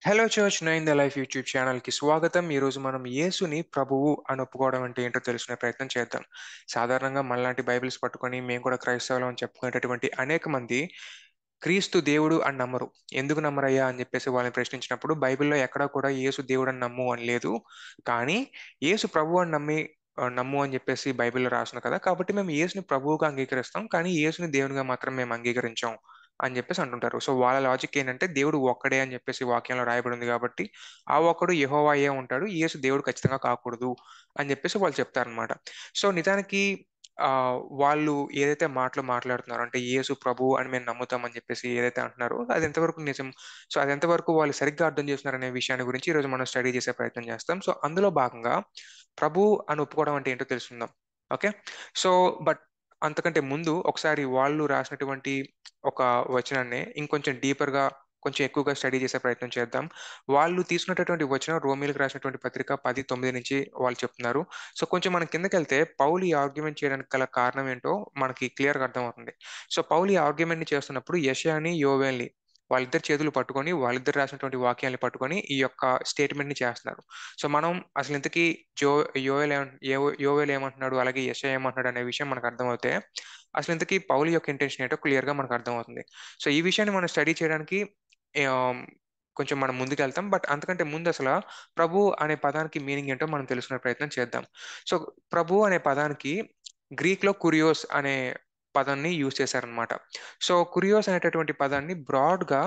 Hello church nine the life YouTube ఛానల్కి స్వాగతం. ఈరోజు మనం యేసుని ప్రభువు అని ఒప్పుకోవడం అంటే ఏంటో తెలుసుకునే ప్రయత్నం చేద్దాం. సాధారణంగా మనలాంటి బైబిల్స్ పట్టుకొని మేము కూడా క్రైస్తవులం అని చెప్పుకునేటటువంటి అనేక మంది క్రీస్తు దేవుడు అని నమ్మరు. ఎందుకు నమ్మరయ్యా అని చెప్పేసి వాళ్ళని ప్రశ్నించినప్పుడు బైబిల్‌లో ఎక్కడా కూడా యేసు దేవుడని నమ్ము అని లేదు. కానీ యేసు ప్రభువు అని నమ్ము అని చెప్పేసి బైబిల్‌లో రాసుంది కదా! కాబట్టి మేము యేసుని ప్రభువుగా అంగీకరిస్తాం. కానీ యేసుని దేవునిగా మాత్రం మేము అంగీకరించం అని చెప్పేసి అంటుంటారు. సో, వాళ్ళ లాజిక్ ఏంటంటే దేవుడు ఒక్కడే అని చెప్పేసి వాక్యంలో రాయబడి ఉంది కాబట్టి, ఆ ఒక్కడు యెహోవాయే ఉంటాడు. యేసు దేవుడు ఖచ్చితంగా కాకూడదు అని చెప్పేసి వాళ్ళు చెప్తారనమాట. సో, నిజానికి వాళ్ళు ఏదైతే మాటలు మాట్లాడుతున్నారో అంటే యేసు ప్రభువు అని మేము నమ్ముతాం అని చెప్పేసి ఏదైతే అంటున్నారో అది ఎంతవరకు నిజం? సో, అది ఎంతవరకు వాళ్ళు సరిగ్గా అర్థం చేసుకున్నారనే విషయాన్ని గురించి ఈరోజు మనం స్టడీ చేసే ప్రయత్నం చేస్తాం. సో, అందులో భాగంగా ప్రభువు అని ఒప్పుకోవడం అంటే ఏంటో తెలుసుకుందాం. ఓకే. సో, బట్ అంతకంటే ముందు ఒకసారి వాళ్ళు రాసినటువంటి ఒక వచనాన్ని ఇంకొంచెం డీపర్‌గా, కొంచెం ఎక్కువగా స్టడీ చేసే ప్రయత్నం చేద్దాం. వాళ్ళు తీసుకున్నటువంటి వచనం రోమీయులకు రాసినటువంటి పత్రిక 10:9 నుంచి వాళ్ళు చెప్తున్నారు. సో, కొంచెం మనం కిందకెళ్తే పౌలు ఈ ఆర్గ్యుమెంట్ చేయడానికి గల కారణం ఏంటో మనకి క్లియర్‌గా అర్థమవుతుంది. సో, పౌలు ఈ ఆర్గ్యుమెంట్‌ని చేస్తున్నప్పుడు యెషయాని, యోవేల్‌ని వాళ్ళిద్దరి చేతులు పట్టుకొని, వాళ్ళిద్దరు రాసినటువంటి వాక్యాల్ని పట్టుకొని ఈ యొక్క స్టేట్‌మెంట్‌ని చేస్తున్నారు. సో, మనం అసలు ఇంతకీ జో యోవేల్ ఏమంటున్నాడు, అలాగే యెషయా ఏమంటున్నాడు అనే విషయం మనకు అర్థమవుతే, అసలు ఇంతకీ పౌలు యొక్క ఇంటెన్షన్ ఏంటో క్లియర్‌గా మనకు అర్థమవుతుంది. సో, ఈ విషయాన్ని మనం స్టడీ చేయడానికి ఆహ్, కొంచెం మనం ముందుకెళ్తాం. బట్ అంతకంటే ముందు ప్రభు అనే పదానికి మీనింగ్ ఏంటో మనం తెలుసుకునే ప్రయత్నం చేద్దాం. సో, ప్రభు అనే పదానికి గ్రీక్‌లో కురియోస్ అనే పదాన్ని యూజ్ చేశారనమాట. సో, కురియోస్ అనేటటువంటి పదాన్ని బ్రాడ్‌గా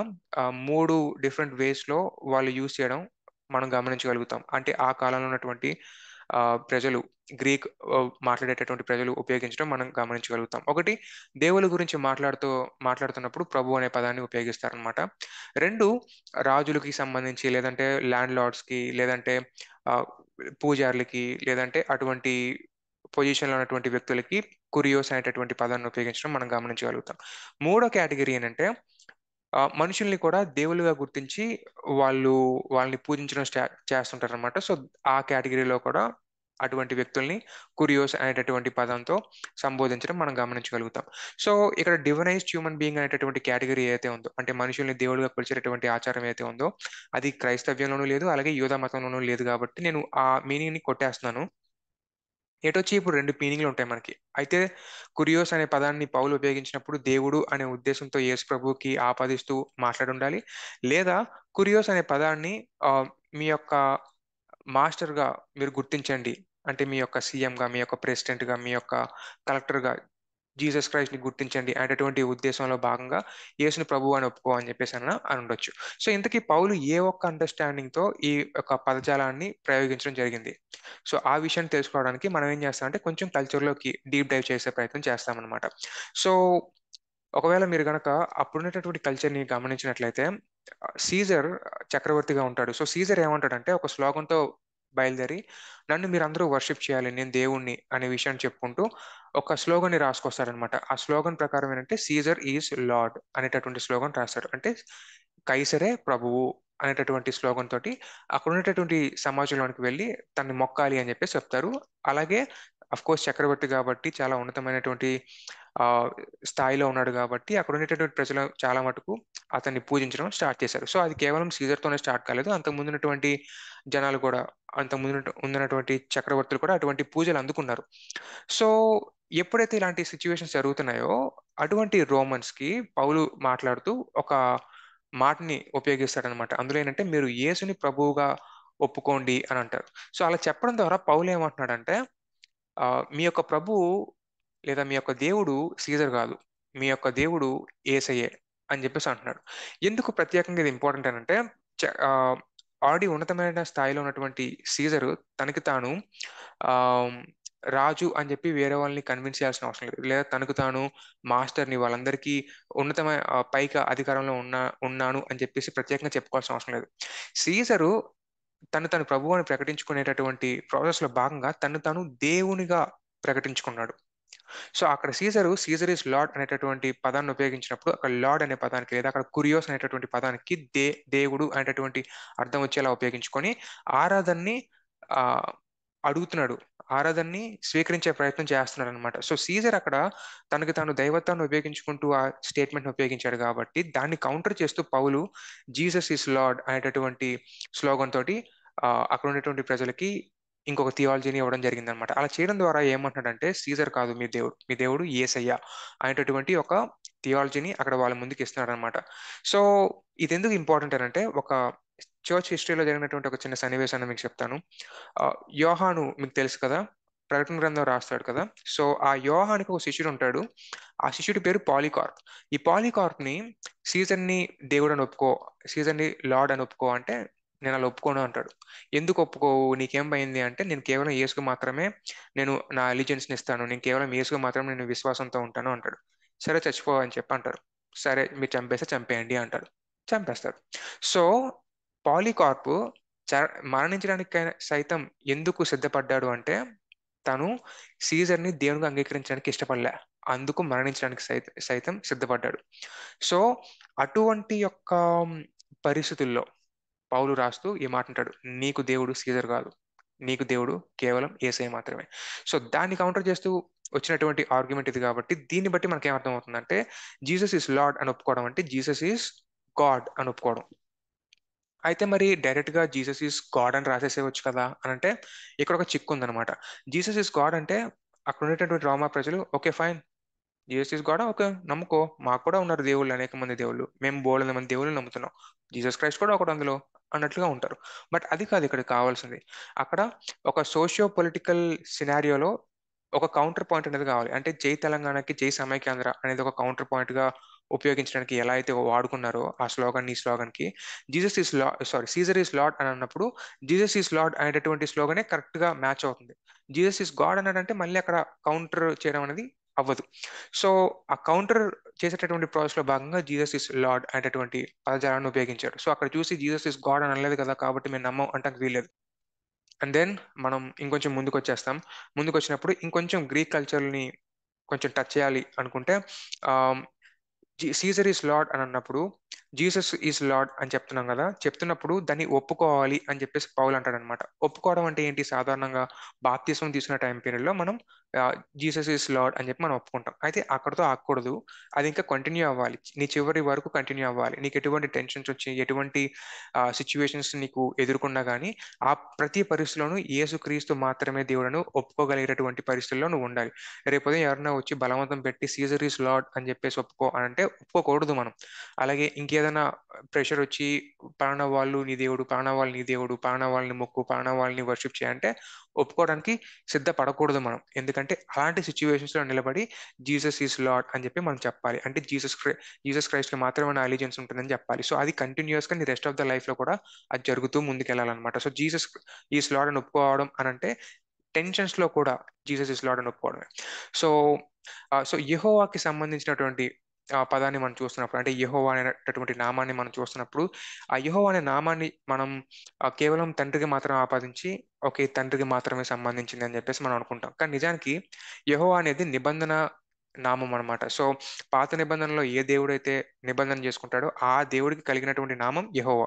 3 డిఫరెంట్ వేస్‌లో వాళ్ళు యూజ్ చేయడం మనం గమనించగలుగుతాం. అంటే ఆ కాలంలో ఉన్నటువంటి ప్రజలు గ్రీక్ మాట్లాడేటటువంటి ప్రజలు ఉపయోగించడం మనం గమనించగలుగుతాం. ఒకటి, దేవుళ్ళ గురించి మాట్లాడుతున్నప్పుడు ప్రభు అనే పదాన్ని ఉపయోగిస్తారనమాట. 2, రాజులకి సంబంధించి లేదంటే ల్యాండ్ లార్డ్స్‌కి లేదంటే ఆహ్, పూజారులకి లేదంటే అటువంటి పొజిషన్‌లో ఉన్నటువంటి వ్యక్తులకి కురియోస్ అనేటటువంటి పదాన్ని ఉపయోగించడం మనం గమనించగలుగుతాం. మూడో కేటగరీ ఏంటంటే మనుషుల్ని కూడా దేవుళ్ళుగా గుర్తించి వాళ్ళు వాళ్ళని పూజించడం చేస్తుంటారనమాట. సో, ఆ కేటగరీలో కూడా అటువంటి వ్యక్తుల్ని కురియోస్ అనేటటువంటి పదంతో సంబోధించడం మనం గమనించగలుగుతాం. సో, ఇక్కడ డివైనైజ్డ్ హ్యూమన్ బీయింగ్ అనేటటువంటి కేటగరీ ఏదైతే ఉందో, అంటే మనుషుల్ని దేవుడుగా కొలిచేటటువంటి ఆచారం ఏదైతే ఉందో, అది క్రైస్తవ్యంలోనూ లేదు, అలాగే యూదా మతంలోనూ లేదు కాబట్టి నేను ఆ మీనింగ్‌ని కొట్టేస్తున్నాను. ఎటొచ్చి ఇప్పుడు 2 మీనింగ్‌లుంటాయి మనకి. అయితే కురియోస్ అనే పదాన్ని పౌలు ఉపయోగించినప్పుడు దేవుడు అనే ఉద్దేశంతో యేసు ప్రభువుకి ఆపాదిస్తూ మాట్లాడుండాలి. లేదా కురియోస్ అనే పదాన్ని ఆహ్, మీ యొక్క మాస్టర్‌గా మీరు గుర్తించండి. అంటే మీ యొక్క సీఎంగా, మీ యొక్క ప్రెసిడెంట్‌గా, మీ యొక్క కలెక్టర్‌గా జీసస్ క్రైస్ట్‌ని గుర్తించండి అనేటువంటి ఉద్దేశంలో భాగంగా యేసుని ప్రభువు అని ఒప్పుకో అని చెప్పేసన్నా అనుండొచ్చు. సో, ఇంతకీ పౌలు ఏ ఒక్క అండర్‌స్టాండింగ్‌తో ఈ యొక్క పదజాలాన్ని ప్రయోగించడం జరిగింది. సో, ఆ విషయాన్ని తెలుసుకోవడానికి మనం ఏం చేస్తామంటే కొంచెం కల్చర్‌లోకి డీప్ డైవ్ చేసే ప్రయత్నం చేస్తామనమాట. సో, ఒకవేళ మీరు గనక అప్పుడున్నటువంటి కల్చర్‌ని గమనించినట్లయితే సీజర్ చక్రవర్తిగా ఉంటాడు. సో, సీజర్ ఏమంటాడంటే ఒక స్లోగన్‌తో బయలుదేరి నన్ను మీరందరూ వర్షిప్ చేయాలి. నేను దేవుడిని అనే విషయాన్ని చెప్పుకుంటూ ఒక స్లోగన్‌ని రాసుకొస్తాడనమాట. ఆ స్లోగన్ ప్రకారం ఏంటంటే సీజర్ ఈజ్ లార్డ్ అనేటటువంటి స్లోగన్ రాస్తాడు. అంటే కైసరే ప్రభువు అనేటటువంటి స్లోగన్ తోటి అక్కడున్నటువంటి సమాజంలోనికి వెళ్లి తనని మొక్కాలి అని చెప్పేసి చెప్తారు. అలాగే ఆఫ్‌కోర్స్ చక్రవర్తి గాబట్టి చాలా ఉన్నతమైనటువంటి ఆహ్, స్థాయిలో ఉన్నాడు గాబట్టి అక్కడుండేటటువంటి ప్రజలు చాలా మటుకు అతన్ని పూజించడం స్టార్ట్ చేశారు. సో, అది కేవలం సీజర్‌తోనే స్టార్ట్ కాలేదు. అంతకుముందున్నటువంటి జనాలు గూడా ఉన్నటువంటి చక్రవర్తులు కూడా అటువంటి పూజలు అందుకున్నారు. సో, ఎప్పుడైతే ఇలాంటి సిట్యుయేషన్స్ జరుగుతున్నాయో, అటువంటి రోమన్స్‌కి పౌలు మాట్లాడుతూ ఒక మాటని ఉపయోగిస్తాడనమాట. అందులో ఏంటంటే, "మీరు యేసుని ప్రభువుగా ఒప్పుకోండి" అని అంటారు. సో, అలా చెప్పడం ద్వారా పౌలు ఏమంటున్నాడంటే, మీ యొక్క ప్రభువు లేదా మీ యొక్క దేవుడు సీజర్ గాదు. మీ యొక్క దేవుడు యేసయ్యే అని జెప్పేసి అంటున్నాడు. ఎందుకు ప్రత్యేకంగా ఇది ఇంపార్టెంట్ అనంటే, చ ఆహ్, ఆల్రెడీ ఉన్నతమైన స్థాయిలో ఉన్నటువంటి సీజరు తనకి తాను ఆహ్, రాజు అని జెప్పి వేరే వాళ్ళని కన్విన్స్ చేయాల్సిన అవసరం లేదు. లేదా తనకు తాను మాస్టర్‌ని వాళ్ళందరికీ పైగా అధికారంలో ఉన్నాను అని చెప్పేసి ప్రత్యేకంగా చెప్పుకోవాల్సిన అవసరం లేదు. సీజరు తను ప్రభువు అని ప్రకటించుకునేటటువంటి ప్రాసెస్‌లో భాగంగా తన్ను తాను దేవునిగా ప్రకటించుకున్నాడు. సో, అక్కడ సీజర్ ఈస్ లార్డ్ అనేటటువంటి పదాన్ని ఉపయోగించినప్పుడు అక్కడ లార్డ్ అనే పదానికి లేదా అక్కడ కురియోస్ అనేటటువంటి పదానికి దేవుడు అనేటటువంటి అర్థం వచ్చేలా ఉపయోగించుకొని ఆరాధనని ఆహ్, అడుగుతున్నాడు. ఆరాధనని స్వీకరించే ప్రయత్నం చేస్తున్నాడనమాట. సో, సీజర్ అక్కడ తనకి తాను దైవత్వాన్ని ఉపయోగించుకుంటూ ఆ స్టేట్మెంట్‌ని ఉపయోగించాడు కాబట్టి, దాన్ని కౌంటర్ చేస్తూ పౌలు జీసస్ ఈస్ లార్డ్ అనేటటువంటి స్లోగన్ తోటి అక్కడ ఉన్నటువంటి ప్రజలకి ఇంకొక థియాలజీని ఇవ్వడం జరిగిందనమాట. అలా చేయడం ద్వారా ఏమంటున్నాడంటే, సీజర్ కాదు మీ దేవుడు. మీ దేవుడు యేసయ్య అనేటటువంటి ఒక థియాలజీని అక్కడ వాళ్ళ ముందుకు ఇస్తున్నాడనమాట. సో, ఇదెందుకు ఇంపార్టెంట్ అనంటే, ఒక చర్చ్ హిస్టరీలో జరిగినటువంటి ఒక చిన్న సన్నివేశాన్ని మీకు చెప్తాను. యోహాను మీకు తెలుసు కదా! ప్రకటన గ్రంథం రాస్తాడు కదా! సో, ఆ యోహానుకి ఒక శిష్యుడుంటాడు. ఆ శిష్యుడి పేరు పాలీకార్ప్. ఈ పాలీకార్ప్‌ని సీజర్‌ని దేవుడని ఒప్పుకో, సీజర్‌ని లార్డ్ అని ఒప్పుకో అంటే, నేనలా ఒప్పుకోను అంటాడు. ఎందుకు ఒప్పుకోవు? నీకేం పోయింది అంటే, నేను కేవలం యేసుకు మాత్రమే నేను నా అలిజియన్స్‌ని ఇస్తాను. నేను కేవలం యేసుకు మాత్రమే నేను విశ్వాసంతో ఉంటాను అంటాడు. సరే చచ్చిపో అని చెప్పి అంటారు. సరే మీరు చంపేస్తే చంపేయండి అంటాడు. చంపేస్తారు. సో, పాలీకార్ప్ చ మరణించడానికైనా సైతం ఎందుకు సిద్ధపడ్డాడు అంటే, తను సీజర్‌ని దేవునిగా అంగీకరించడానికి ఇష్టపడలే. అందుకు మరణించడానికి సైతం సిద్ధపడ్డాడు. సో, అటువంటి యొక్క పరిస్థితుల్లో పౌలు రాస్తూ ఈ మాటంటాడు. నీకు దేవుడు సీజర్ గాదు. నీకు దేవుడు కేవలం యేసయ్య మాత్రమే. సో, దాన్ని కౌంటర్ చేస్తూ వచ్చినటువంటి ఆర్గ్యుమెంట్ ఇది గాబట్టి, దీన్ని బట్టి మనకేమర్థమవుతుందంటే, జీసస్ ఈస్ లార్డ్ అని ఒప్పుకోవడం అంటే, జీసస్ ఈస్ గాడ్ అని ఒప్పుకోవడం. అయితే మరి డైరెక్ట్‌గా జీసస్ ఈస్ గాడ్ అని రాసేసేయవచ్చు కదా! అనంటే ఇక్కడ ఒక చిక్కుందనమాట. జీసస్ ఈస్ గాడ్ అంటే అక్కడ ఉండేటటువంటి రోమా ప్రజలు ఓకే. ఫైన్. జీసస్ ఈస్ గాడా? ఓకే. నమ్ముకో. మాకు కూడా ఉన్నారు దేవుళ్ళు అనేక మంది దేవుళ్ళు. మేము బోలెడు మంది దేవుళ్ళని నమ్ముతున్నాం. జీసస్ క్రైస్ట్ కూడా ఒకడు అందులో అన్నట్లుగా ఉంటారు. బట్ అది కాదు ఇక్కడికి కావాల్సింది. అక్కడ ఒక సోషియో పొలిటికల్ సినారియోలో ఒక కౌంటర్ పాయింట్ అనేది కావాలి. అంటే జై తెలంగాణకి, జై సమైక్యాంధ్ర అనేది ఒక కౌంటర్ పాయింట్‌గా ఉపయోగించడానికి ఎలా అయితే వాడుకున్నారో ఆ స్లోగన్‌ని, ఈ స్లోగన్‌కి Jesus is Caesar is Lord అని అన్నప్పుడు జీసస్ ఈస్ లార్డ్ అనేటటువంటి స్లోగనే కరెక్ట్‌గా మ్యాచ్ అవుతుంది. జీసస్ ఈస్ గాడ్ అన్నాడంటే మళ్ళీ అక్కడ కౌంటర్ చేయడం అనేది అవ్వదు. సో, ఆ కౌంటర్ చేసేటటువంటి ప్రాసెస్‌లో భాగంగా జీసస్ ఈస్ లార్డ్ అనేటటువంటి పదజాలాన్ని ఉపయోగించాడు. సో, అక్కడ చూసి జీసస్ ఈస్ గాడ్ అని అనలేదు కదా! కాబట్టి మేము నమ్మం అనటానికి వీల్లేదు. అండ్ దెన్ మనం ఇంకొంచెం ముందుకొచ్చేస్తాం. ముందుకొచ్చినప్పుడు ఇంకొంచెం గ్రీక్ కల్చర్‌ని కొంచెం టచ్ చేయాలి అనుకుంటే ఆహ్, సీజర్ ఈస్ లార్డ్ అని అన్నప్పుడు, జీసస్ ఈస్ లార్డ్ అని చెప్తున్నాం గదా! చెప్తున్నప్పుడు దాన్ని ఒప్పుకోవాలి అని చెప్పేసి పౌలు అంటాడనమాట. ఒప్పుకోవడం అంటే ఏంటి? సాధారణంగా బాప్తిస్మం తీసుకున్న టైం పీరియడ్‌లో మనం జీసస్ ఈస్ లార్డ్ అని చెప్పి మనం ఒప్పుకుంటాం. అయితే అక్కడితో ఆగకూడదు. అది ఇంకా కంటిన్యూ అవ్వాలి. నీ చివరి వరకు కంటిన్యూ అవ్వాలి. నీకు ఎటువంటి టెన్షన్స్ వచ్చి, ఎటువంటి సిట్యుయేషన్స్ నీకు ఎదుర్కొన్నా గానీ, ఆ ప్రతి పరిస్థితిలోనూ యేసుక్రీస్తు మాత్రమే దేవుడని ఒప్పుకోగలిగేటటువంటి పరిస్థితుల్లో నువ్వు ఉండాలి. రేపుదయం ఎవరైనా వచ్చి బలవంతం పెట్టి సీజర్ ఈస్ లార్డ్ అని చెప్పేసి ఒప్పుకో అనంటే ఒప్పుకోకూడదు మనం. అలాగే ఇంకేదైనా ప్రెషర్ వచ్చి పలానా వాళ్ళు నీ దేవుడు, పలానా వాళ్ళు నీ దేవుడు, పలానా వాళ్ళని మొక్కు, పలానా వాళ్ళని వర్షిప్ చేయంటే ఒప్పుకోవడానికి సిద్ధపడకూడదు మనం. ఎందుకంటే అలాంటి సిట్యుయేషన్స్‌లో నిలబడి జీసస్ ఈస్ లార్డ్ అని చెప్పి మనం చెప్పాలి. అంటే జీసస్ క్రైస్ట్‌కి మాత్రమే నా అలిజియన్స్ ఉంటుందని చెప్పాలి. సో, అది కంటిన్యూయస్‌గా నీ రెస్ట్ ఆఫ్ ద లైఫ్‌లో కూడా అది జరుగుతూ ముందుకెళ్ళాలనమాట. సో, జీసస్ ఈస్ లార్డ్ అని ఒప్పుకోవడం అనంటే టెన్షన్స్‌లో కూడా జీసస్ ఈస్ లార్డ్ అని ఒప్పుకోవడమే. సో, యెహోవాకి సంబంధించినటువంటి పదాన్ని మనం చూస్తున్నప్పుడు అంటే యెహోవా అనేటటువంటి నామాన్ని మనం చూస్తున్నప్పుడు, ఆ యెహోవా అనే నామాన్ని మనం కేవలం తండ్రికి మాత్రం ఆపాదించి, ఓకే. తండ్రికి మాత్రమే సంబంధించింది అని చెప్పేసి మనం అనుకుంటాం. కానీ నిజానికి యెహోవా అనేది నిబంధన నామం అనమాట. సో, పాత నిబంధనలో ఏ దేవుడైతే నిబంధన చేసుకుంటాడో, ఆ దేవుడికి కలిగినటువంటి నామం యెహోవా.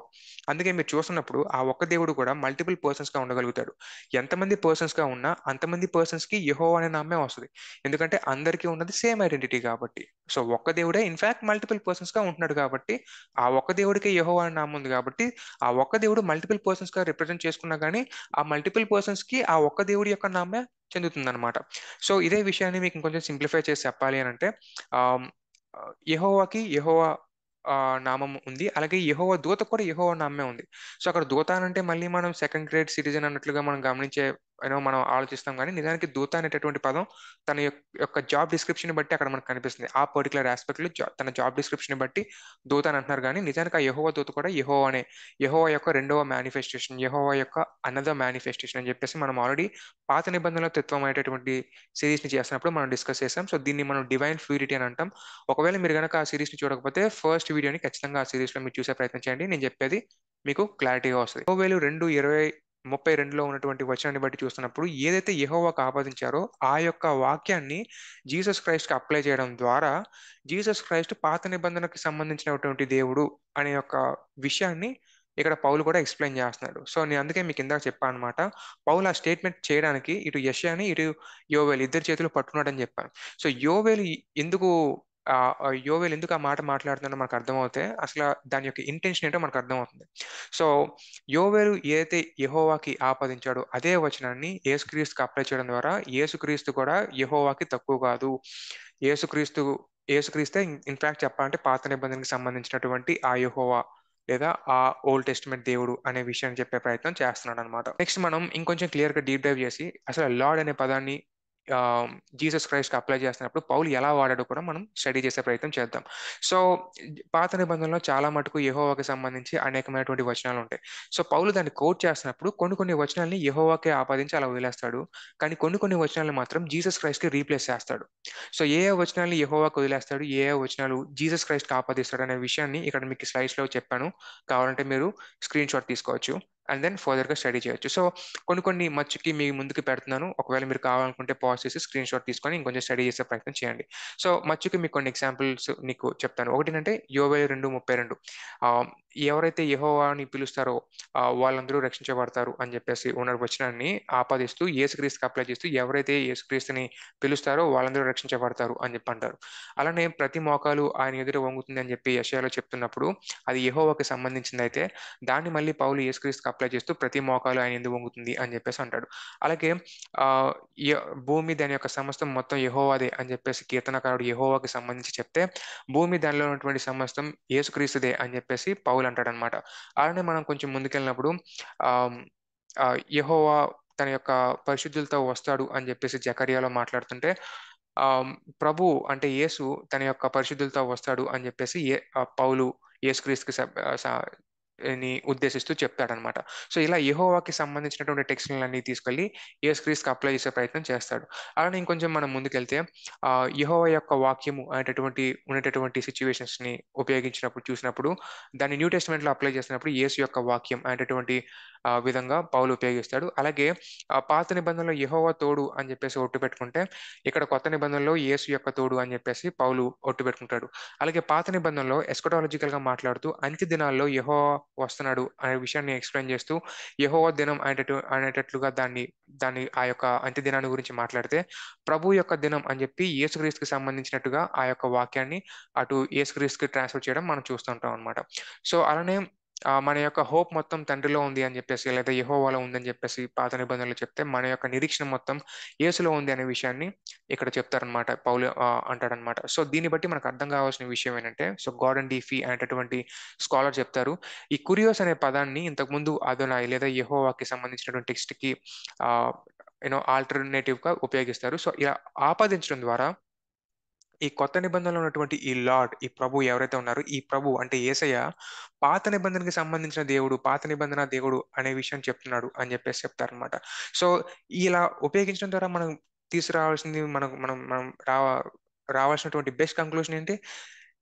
అందుకే మీరు చూస్తున్నప్పుడు ఆ ఒక్క దేవుడు కూడా మల్టిపుల్ పర్సన్స్‌గా ఉండగలుగుతాడు. ఎంతమంది పర్సన్స్‌గా ఉన్నా, అంతమంది పర్సన్స్‌కి యెహోవా అనే నామమే వస్తది. ఎందుకంటే అందరికీ ఉన్నది సేమ్ ఐడెంటిటీ కాబట్టి. సో, ఒక్క దేవుడే ఇన్‌ఫాక్ట్ మల్టిపుల్ పర్సన్స్‌గా ఉంటున్నాడు కాబట్టి, ఆ ఒక్క దేవుడికే యెహోవా అనే నామం ఉంది కాబట్టి, ఆ ఒక్క దేవుడు మల్టిపుల్ పర్సన్స్‌గా రిప్రజెంట్ చేసుకున్నా గాని, ఆ మల్టిపుల్ పర్సన్స్‌కి ఆ ఒక్క దేవుడి యొక్క నామే చెందుతుందనమాట. సో, ఇదే విషయాన్ని మీకు ఇంకొంచెం సింప్లిఫై చేసి చెప్పాలి అనంటే ఆహ్, యెహోవాకి యెహోవా నామం ఉంది. అలాగే యెహోవా దూతకు కూడా యెహోవా నామమే ఉంది. సో, అక్కడ దూత అనంటే మళ్ళీ మనం సెకండ్ గ్రేడ్ సిటిజన్ అన్నట్లుగా మనం గమనించే మనం ఆలోచిస్తాం గానీ, నిజానికి దూత అనేటటువంటి పదం తన యొక్క జాబ్ డిస్క్రిప్షన్‌ని బట్టి అక్కడ మనకు కనిపిస్తుంది. ఆ పర్టిక్యులర్ యాస్పెక్ట్‌లో తన జాబ్ డిస్క్రిప్షన్‌ని బట్టి దూత అని అంటున్నారు గానీ, నిజానికి ఆ యెహోవా దూత కూడా యెహోవానే. యెహోవా యొక్క రెండవ మేనిఫెస్టేషన్, యెహోవా యొక్క అనదర్ మేనిఫెస్టేషన్ అని చెప్పేసి మనం ఆల్రెడీ పాత నిబంధనలో తత్వం అనేటటువంటి సీరీస్‌ని చేస్తున్నప్పుడు మనం డిస్కస్ చేసాం. సో, దీన్ని మనం డివైన్ ఫ్లూయిడిటీ అని అంటాం. ఒకవేళ మీరు గనక ఆ సీరీస్‌ని చూడకపోతే ఫస్ట్ వీడియోని ఖచ్చితంగా ఆ సీరీస్‌లో మీరు చూసే ప్రయత్నం చేయండి. నేను చెప్పేది మీకు క్లారిటీగా వస్తది. 32:32లో ఉన్నటువంటి వచనాన్ని బట్టి చూస్తున్నప్పుడు ఏదైతే యెహోవాకు ఆపాదించారో ఆ యొక్క వాక్యాన్ని జీసస్ క్రైస్ట్‌కి అప్లై చేయడం ద్వారా జీసస్ క్రైస్ట్ పాత నిబంధనకి సంబంధించినటువంటి దేవుడు అనే యొక్క విషయాన్ని ఇక్కడ పౌలు కూడా ఎక్స్ప్లెయిన్ చేస్తున్నాడు. సో నేను అందుకే మీకు ఇందాక చెప్పాను అనమాట. పౌలు ఆ స్టేట్మెంట్ చేయడానికి ఇటు యెషయాని, ఇటు యోవేలు ఇద్దరి చేతులు పట్టుకున్నాడని చెప్పాను. సో ఎందుకు యోవేలు ఎందుకు ఆ మాట మాట్లాడుతున్నాడో మనకు అర్థమవుతే అసలు దాని యొక్క ఇంటెన్షన్ ఏంటో మనకు అర్థమవుతుంది. సో యోవేలు ఏదైతే యెహోవాకి ఆపాదించాడో అదే వచనాన్ని యేసుక్రీస్తుకి అప్లై చేయడం ద్వారా యేసుక్రీస్తు కూడా యెహోవాకి తక్కువ కాదు. యేసుక్రీస్తు యేసుక్రీస్తే ఇన్ఫాక్ట్ చెప్పాలంటే పాత నిబంధనకి సంబంధించినటువంటి ఆ యెహోవా లేదా ఆ ఓల్డ్ టెస్టిమెంట్ దేవుడు అనే విషయాన్ని చెప్పే ప్రయత్నం చేస్తున్నాడు అనమాట. నెక్స్ట్ మనం ఇంకొంచెం క్లియర్ గా డీప్ డైవ్ చేసి అసలు లార్డ్ అనే పదాన్ని ఆ, జీసస్ క్రైస్ట్ అప్లై చేస్తున్నప్పుడు పౌలు ఎలా వాడాడో కూడా మనం స్టడీ చేసే ప్రయత్నం చేద్దాం. సో పాత నిబంధనలో చాలా మటుకు యెహోవాకి సంబంధించి అనేకమైనటువంటి వచనాలు ఉంటాయి. సో పౌలు దాన్ని కోట్ చేస్తున్నప్పుడు కొన్ని కొన్ని వచనాల్ని యెహోవాకే ఆపాదించి అలా వదిలేస్తాడు. కానీ కొన్ని కొన్ని వచనాలను మాత్రం జీసస్ క్రైస్ట్ కి రీప్లేస్ చేస్తాడు. సో ఏ వచనాలు యెహోవాకు వదిలేస్తాడు, వచనాలు జీసస్ క్రైస్ట్ కి ఆపాదిస్తాడు అనే విషయాన్ని ఇక్కడ మీకు స్లైడ్స్ లో చెప్పాను. కావాలంటే మీరు స్క్రీన్ షాట్ తీసుకోవచ్చు అండ్ దెన్ ఫర్దర్ గా స్టడీ చేయొచ్చు. సో కొన్ని కొన్ని మచ్చుకి మీ ముందుకు పెడుతున్నాను. ఒకవేళ మీరు కావాలనుకుంటే పాజ్ చేసి స్క్రీన్ షాట్ తీసుకొని ఇంకొంచెం స్టడీ చేసే ప్రయత్నం చేయండి. సో మచ్చుకి మీకు కొన్ని ఎగ్జాంపుల్స్ నీకు చెప్తాను. ఒకటేంటంటే యోవేలు 2:32 ఆ, ఎవరైతే యెహోవాని పిలుస్తారో వాళ్ళందరూ రక్షించబడతారు అని చెప్పేసి ఉన్న వచనాన్ని ఆపాదిస్తూ యేసుక్రీస్తుకి అప్లై చేస్తూ ఎవరైతే యేసుక్రీస్తుని పిలుస్తారో వాళ్ళందరూ రక్షించబడతారు అని చెప్పి అంటారు. అలానే ప్రతి మోకాలు ఆయన ఎదుట వంగుతుంది అని చెప్పి యెషయాలో చెప్తున్నప్పుడు అది యెహోవాకి సంబంధించింది అయితే దాన్ని మళ్ళీ పౌలు యేసుక్రీస్తుకి అప్లై చేస్తూ ప్రతి మోకాలు ఆయన ఎందుకు వంగుతుంది అని చెప్పేసి అంటాడు. అలాగే ఆ భూమి దాని యొక్క సమస్తం మొత్తం యెహోవాదే అని చెప్పేసి కీర్తనకారుడు యెహోవాకి సంబంధించి చెప్తే భూమి దానిలో ఉన్నటువంటి సమస్తం యేసుక్రీస్తుదే అని చెప్పేసి పౌలు అంటాడనమాట. అలానే మనం కొంచెం ముందుకెళ్ళినప్పుడు ఆ ఆ, యెహోవా తన యొక్క పరిశుద్ధులతో వస్తాడు అని చెప్పేసి జకర్యాలో మాట్లాడుతుంటే ఆ ప్రభు అంటే యేసు తన యొక్క పరిశుద్ధులతో వస్తాడు అని చెప్పేసి పౌలు యేసుక్రీస్తుకి ని ఉద్దేశిస్తూ చెప్తాడనమాట. సో ఇలా యెహోవాకి సంబంధించినటువంటి టెక్స్ట్‌లన్నీ తీసుకెళ్ళి యేసుక్రీస్తుకి అప్లై చేసే ప్రయత్నం చేస్తాడు. అలానే ఇంకొంచెం మనం ముందుకెళ్తే యెహోవా యొక్క వాక్యము ఉండేటటువంటి సిట్యుయేషన్స్‌ని ఉపయోగించినప్పుడు చూసినప్పుడు దాన్ని న్యూ టెస్టమెంట్‌లో అప్లై చేసినప్పుడు యేసు యొక్క వాక్యం అనేటటువంటి విధంగా పౌలు ఉపయోగిస్తాడు. అలాగే పాత నిబంధనలో యెహోవా తోడు అని చెప్పేసి ఒట్టు పెట్టుకుంటే ఇక్కడ కొత్త నిబంధనలో యేసు యొక్క తోడు అని చెప్పేసి పౌలు ఒట్టు పెట్టుకుంటాడు. అలాగే పాత నిబంధనలో ఎస్కటాలజికల్‌గా మాట్లాడుతూ అంత్య దినాల్లో యెహోవా వస్తున్నాడు అనే విషయాన్ని ఎక్స్‌ప్లెయిన్ చేస్తూ యెహోవా దినం అనేటట్లుగా దాన్ని ఆ యొక్క అంత్య దినాన్ని గురించి మాట్లాడితే ప్రభు యొక్క దినం అని చెప్పి యేసుక్రీస్తుకి సంబంధించినట్టుగా ఆ యొక్క వాక్యాన్ని అటు యేసుక్రీస్తుకి ట్రాన్స్‌ఫర్ చేయడం మనం చూస్తుంటాం అన్నమాట. సో అలానే మన యొక్క హోప్ మొత్తం తండ్రిలో ఉంది అని చెప్పేసి లేదా యెహోవాలో ఉందని చెప్పేసి పాత నిబంధనలో చెప్తే మన యొక్క నిరీక్షణ మొత్తం యేసులో ఉంది అనే విషయాన్ని ఇక్కడ చెప్తారనమాట. పౌలు అంటాడనమాట. సో దీన్ని బట్టి మనకు అర్థం కావాల్సిన విషయం ఏంటంటే సో గార్డన్ డీఫీ అనేటటువంటి స్కాలర్ చెప్తారు. ఈ కురియోస్ అనే పదాన్ని ఇంతకుముందు అదోనాయి లేదా యెహోవాకి సంబంధించినటువంటి టెక్స్ట్‌కి ఆహ్, ఆల్టర్‌నేటివ్‌గా ఉపయోగిస్తారు. సో ఇలా ఆపాదించడం ద్వారా ఈ కొత్త నిబంధనలో ఉన్నటువంటి ఈ లార్డ్, ఈ ప్రభు ఎవరైతే ఉన్నారో, ఈ ప్రభు అంటే యేసయ్య పాత నిబంధనకి సంబంధించిన దేవుడు, పాత నిబంధన దేవుడు అనే విషయం చెప్తున్నాడు అని చెప్పేసి చెప్తారనమాట. సో, ఇలా ఉపయోగించడం ద్వారా మనం తీసుకురావాల్సింది మనకు మనం మనం రావాల్సినటువంటి బెస్ట్ కంక్లూజన్ ఏంటి?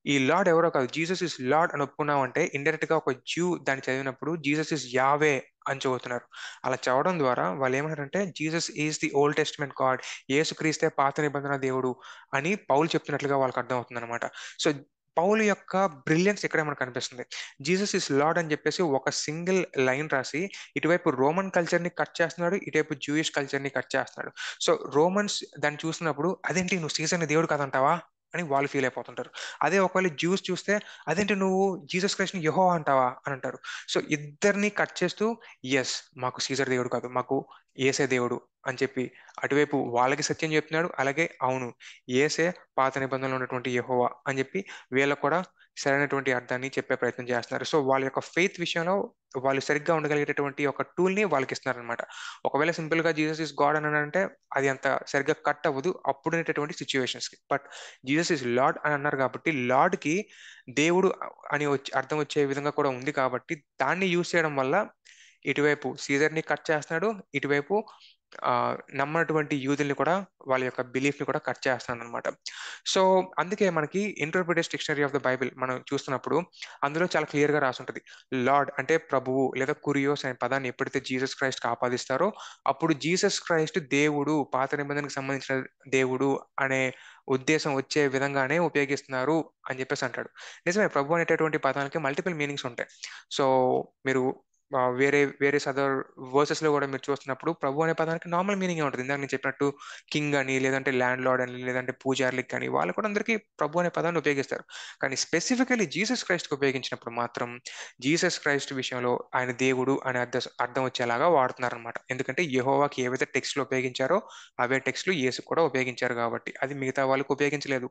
ఈ లార్డ్ ఎవరో కాదు. జీసస్ ఇస్ లార్డ్ అని ఒప్పుకున్నామంటే ఇండైరెక్ట్ గా ఒక జ్యూ దాన్ని చదివినప్పుడు జీసస్ ఇస్ యావే అని చదువుతున్నారు. అలా చదవడం ద్వారా వాళ్ళేమంటారంటే Jesus is the Old Testament God. యేసుక్రీస్తే పాత నిబంధన దేవుడు అని పౌలు చెప్తున్నట్లుగా వాళ్ళకి అర్థమవుతుందనమాట. సో పౌలు యొక్క బ్రిలియన్స్ ఇక్కడే మనకు కనిపిస్తుంది. జీసస్ ఇస్ లార్డ్ అని చెప్పేసి ఒక సింగిల్ లైన్ రాసి ఇటువైపు రోమన్ కల్చర్‌ని కట్ చేస్తున్నాడు. ఇటువైపు జూయిష్ కల్చర్‌ని కట్ చేస్తున్నాడు. సో రోమన్స్ దాన్ని చూసినప్పుడు అదేంటి నువ్వు సీజర్‌ని దేవుడు కాదంటావా? అని వాళ్ళు ఫీల్ అయిపోతుంటారు. అదే ఒకవేళ జ్యూస్ చూస్తే అదేంటి నువ్వు జీసస్ క్రైస్ట్‌ని యెహోవా అంటావా? అని అంటారు. సో ఇద్దరిని కట్ చేస్తూ యెస్ మాకు సీజర్ దేవుడు కాదు. మాకు యేసే దేవుడు అని చెప్పి అటువైపు వాళ్ళకి సత్యం చెప్తున్నాడు. అలాగే అవును యేసే పాత నిబంధనలో ఉన్నటువంటి యెహోవా అని చెప్పి వీళ్ళకి కూడా సరైనటువంటి అర్థాన్ని చెప్పే ప్రయత్నం చేస్తున్నారు. సో వాళ్ళ యొక్క ఫెయిత్ విషయంలో వాళ్ళు సరిగ్గా ఉండగలిగేటటువంటి ఒక టూల్‌ని వాళ్ళకిస్తున్నారనమాట. ఒకవేళ సింపుల్‌గా జీసస్ ఇస్ గాడ్ అన్నాడంటే అది అంత సరిగ్గా కట్ అవ్వదు అప్పుడుండేటటువంటి సిట్యుయేషన్స్‌కి. బట్ జీసస్ ఇస్ లార్డ్ అని అన్నారు కాబట్టి లార్డ్‌కి దేవుడు అని అర్థం వచ్చే విధంగా కూడా ఉంది కాబట్టి దాన్ని యూజ్ చేయడం వల్ల ఇటువైపు సీజర్‌ని కట్ చేస్తున్నాడు. ఇటువైపు నమ్మనటువంటి యూదుల్ని కూడా వాళ్ళ యొక్క బిలీఫ్‌ని కూడా కట్ చేస్తున్నాడనమాట. సో, అందుకే మనకి interpreters dictionary of the Bible మనం చూస్తున్నప్పుడు అందులో చాలా క్లియర్‌గా రాసుంటది. లార్డ్ అంటే ప్రభువు లేదా కురియోస్ అనే పదాన్ని ఎప్పుడైతే జీసస్ క్రైస్ట్‌కి ఆపాదిస్తారో, అప్పుడు జీసస్ క్రైస్ట్ దేవుడు, పాత నిబంధనకు సంబంధించిన దేవుడు అనే ఉద్దేశం వచ్చే విధంగానే ఉపయోగిస్తున్నారు అని చెప్పేసి అంటాడు. నిజమే, ప్రభు అనేటటువంటి పదానికి మల్టిపుల్ మీనింగ్స్ ఉంటాయి. సో, మీరు వేరే వేరే వర్సెస్‌లో గూడా మీరు చూస్తున్నప్పుడు ప్రభు అనే పదానికి నార్మల్ మీనింగే ఉంటది. ఇందాక నేను చెప్పినట్టు కింగ్ అని, లేదంటే ల్యాండ్ లార్డ్ అని, లేదంటే పూజారులకి కానీ, వాళ్ళు కూడా అందరికీ ప్రభు అనే పదాన్ని ఉపయోగిస్తారు. కానీ స్పెసిఫికల్లీ జీసస్ క్రైస్ట్‌కి ఉపయోగించినప్పుడు మాత్రం, జీసస్ క్రైస్ట్ విషయంలో ఆయన దేవుడు అనే అర్థం వచ్చేలాగా వాడుతున్నారనమాట. ఎందుకంటే యెహోవాకి ఏవైతే టెక్స్ట్‌లు ఉపయోగించారో, అవే టెక్స్ట్‌లు యేసుకు కూడా ఉపయోగించారు కాబట్టి. అది మిగతా వాళ్ళకి ఉపయోగించలేదు.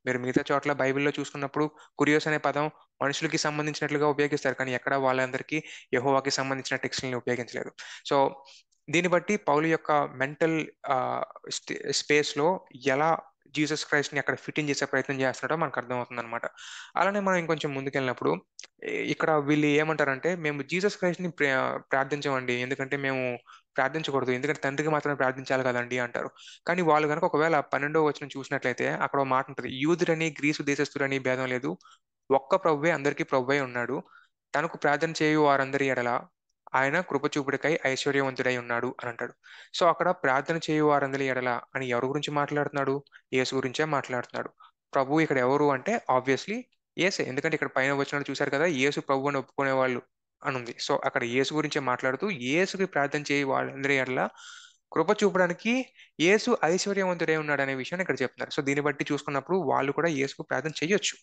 మీరు మిగతా చోట్ల బైబిల్‌లో చూసుకున్నప్పుడు కురియోస్ అనే పదం మనుషులకి సంబంధించినట్లుగా ఉపయోగిస్తారు. కానీ ఎక్కడ వాళ్ళందరికీ యెహోవాకి సంబంధించిన టెక్స్ట్‌లని ఉపయోగించలేదు. సో, దీన్ని బట్టి పౌలు యొక్క మెంటల్ ఆహ్, స్పేస్‌లో ఎలా జీసస్ క్రైస్ట్‌ని అక్కడ ఫిట్ ఇన్ చేసే ప్రయత్నం చేస్తున్నాడో మనకు అర్థమవుతుందనమాట. అలానే మనం ఇంకొంచెం ముందుకెళ్ళినప్పుడు ఇక్కడ వీళ్ళు ఏమంటారంటే, "మేము జీసస్ క్రైస్ట్‌ని ప్రార్థించమండి. ఎందుకంటే మేము ప్రార్థించకూడదు. ఎందుకంటే తండ్రికి మాత్రమే ప్రార్థించాలి కదండీ" అంటారు. కానీ వాళ్ళు గనుక ఒకవేళ 12వ వచనం చూసినట్లయితే అక్కడ ఒక మాట ఉంటది. "యూదుడని, గ్రీసు దేశస్థుడని భేదం లేదు. ఒక్క ప్రభువే అందరికీ ప్రభువై ఉన్నాడు. తనకు ప్రార్థన చేయు వారందరి ఎడల ఆయన కృప చూపుటకై ఐశ్వర్యవంతుడై ఉన్నాడు" అని అంటాడు. సో, అక్కడ ప్రార్థన చేయు వారందరి ఎడల అని ఎవరి గురించి మాట్లాడుతున్నాడు? యేసు గురించే మాట్లాడుతున్నాడు. ప్రభువు ఇక్కడ ఎవరు అంటే ఆబ్వియస్‌లీ యేసే. ఎందుకంటే ఇక్కడ పైన వచనాలు చూసారు కదా! యేసు ప్రభువు అని ఒప్పుకునేవాళ్ళు అనుంది. సో, అక్కడ యేసు గురించే మాట్లాడుతూ యేసుకి ప్రార్థన చేయి వాళ్ళందరి ఎడల కృప చూపడానికి యేసు ఐశ్వర్యవంతుడై ఉన్నాడనే విషయాన్ని ఇక్కడ చెప్తున్నారు. సో, దీన్ని బట్టి చూసుకున్నప్పుడు వాళ్ళు కూడా యేసుకు ప్రార్థన చెయ్యొచ్చు.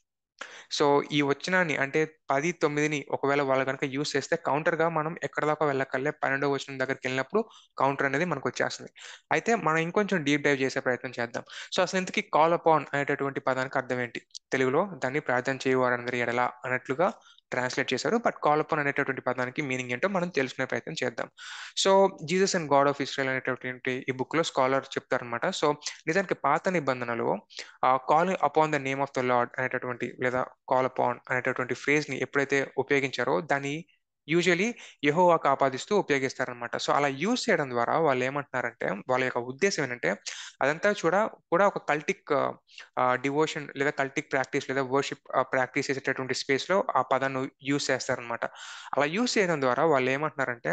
సో, ఈ వచనాన్ని అంటే 10, 9ని ఒకవేళ వాళ్ళు గనక యూజ్ చేస్తే కౌంటర్‌గా మనం ఎక్కడి దాకా వెళ్ళక్కర్లే 12వ వచనం దగ్గరికెళ్ళినప్పుడు కౌంటర్ అనేది మనకొచ్చేస్తుంది. అయితే మనం ఇంకొంచెం డీప్ డైవ్ చేసే ప్రయత్నం చేద్దాం. సో, అసలు ఇంతకీ కాల్ అపాన్ అనేటటువంటి పదానికి అర్థం ఏంటి? తెలుగులో దాన్ని ప్రార్థన చేయువారందరి ఎడల అన్నట్లుగా ట్రాన్స్‌లేట్ చేశారు. బట్ కాల్ అపాన్ అనేటటువంటి పదానికి మీనింగ్ ఏంటో మనం తెలుసుకునే ప్రయత్నం చేద్దాం. So, Jesus and God of Israel అనేటటువంటి ఈ బుక్‌లో స్కాలర్ చెప్తారనమాట. సో, నిజానికి పాత నిబంధనలో calling upon the name of the lord అనేటటువంటి లేదా కాల్ అపాన్ అనేటటువంటి ఫ్రేజ్‌ని ఎప్పుడైతే ఉపయోగించారో దాన్ని యూజువల్లీ యెహోవాకు ఆపాదిస్తూ ఉపయోగిస్తారనమాట. సో, అలా యూజ్ చేయడం ద్వారా వాళ్ళేమంటున్నారంటే, వాళ్ళ యొక్క ఉద్దేశ్యం ఏంటంటే, అదంతా కూడా ఒక కల్టిక్ డివోషన్ లేదా కల్టిక్ ప్రాక్టీస్ లేదా వర్షిప్ ప్రాక్టీస్ చేసేటటువంటి స్పేస్‌లో ఆ పదాన్ని యూజ్ చేస్తారనమాట. అలా యూజ్ చేయడం ద్వారా వాళ్ళేమంటున్నారంటే,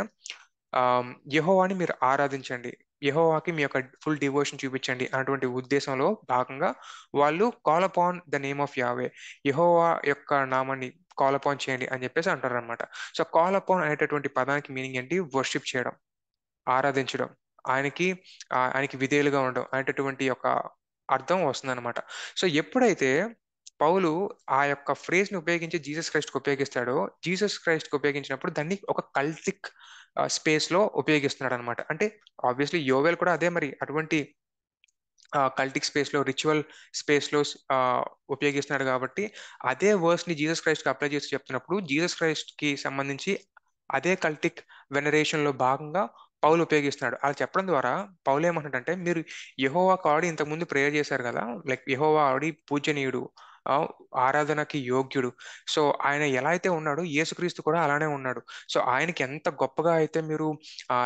యెహోవాని మీరు ఆరాధించండి. యెహోవాకి మీ యొక్క ఫుల్ డివోషన్ చూపించండి అన్నటువంటి ఉద్దేశంలో భాగంగా వాళ్ళు call upon the name of Yahweh. యెహోవా యొక్క నామాన్ని కాల్ అపాన్ చేయండి అని చెప్పేసి అంటారనమాట. సో, కాల్ అపాన్ అనేటటువంటి పదానికి మీనింగ్ ఏంటి? వర్షిప్ చేయడం, ఆరాధించడం, ఆయనకి ఆయనకి విధేయులుగా ఉండడం అనేటటువంటి యొక్క అర్థం వస్తుందనమాట. సో, ఎప్పుడైతే పౌలు ఆ యొక్క ఫ్రేజ్‌ని ఉపయోగించి జీసస్ క్రైస్ట్‌కి ఉపయోగిస్తాడో, జీసస్ క్రైస్ట్‌కి ఉపయోగించినప్పుడు దాన్ని ఒక కల్టిక్ స్పేస్‌లో ఉపయోగిస్తున్నాడనమాట. అంటే ఆబ్వియస్‌లీ యోవేల్ కూడా అదే మరి అటువంటి కల్టిక్ స్పేస్‌లో, రిచువల్ స్పేస్‌లో ఉపయోగిస్తున్నాడు గాబట్టి, అదే వర్స్‌ని జీసస్ క్రైస్ట్‌కి అప్లై చేసి చెప్తున్నప్పుడు, జీసస్ క్రైస్ట్‌కి సంబంధించి అదే కల్టిక్ వెనరేషన్‌లో భాగంగా పౌలు ఉపయోగిస్తున్నాడు. అలా చెప్పడం ద్వారా పౌలేమంటున్నాడంటే, మీరు యెహోవాకు ఆల్రెడీ ఇంతకుముందు ప్రేయర్ చేశారు గదా! లైక్ యెహోవా ఆల్రెడీ పూజనీయుడు, ఆహ్, ఆరాధనకి యోగ్యుడు. సో, ఆయన ఎలా అయితే ఉన్నాడో, యేసుక్రీస్తు కూడా అలానే ఉన్నాడు. సో, ఆయనకి ఎంత గొప్పగా అయితే మీరు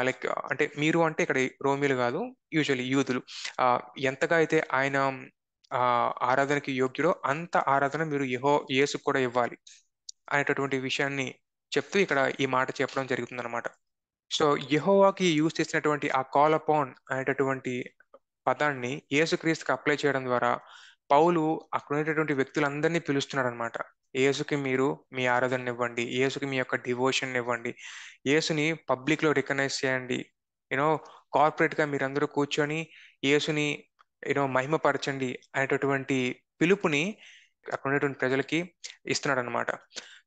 లైక్ అంటే మీరు అంటే ఇక్కడ రోమీయులు గాదు, యూజువల్లీ యూదులు. ఆహ్, ఎంతగా అయితే ఆయన ఆరాధనకి యోగ్యుడో అంత ఆరాధన మీరు యేసుకు కూడా ఇవ్వాలి అనేటటువంటి విషయాన్ని చెప్తూ ఇక్కడ ఈ మాట చెప్పడం జరుగుతుందనమాట. సో, యెహోవాకి యూజ్ చేసినటువంటి ఆ కాల్ అపాన్ అనేటటువంటి పదాన్ని యేసుక్రీస్తుకి అప్లై చేయడం ద్వారా పౌలు అక్కడున్నటువంటి వ్యక్తులందరినీ పిలుస్తున్నాడనమాట. యేసుకి మీరు మీ ఆరాధననివ్వండి. యేసుకి మీ యొక్క డివోషన్‌నివ్వండి. యేసుని పబ్లిక్‌లో రికగ్నైజ్ చేయండి. యూ నో కార్పొరేట్‌గా మీరందరూ కూర్చొని యేసుని మహిమపరచండి అనేటటువంటి పిలుపుని అక్కడున్నటువంటి ప్రజలకి ఇస్తున్నాడనమాట.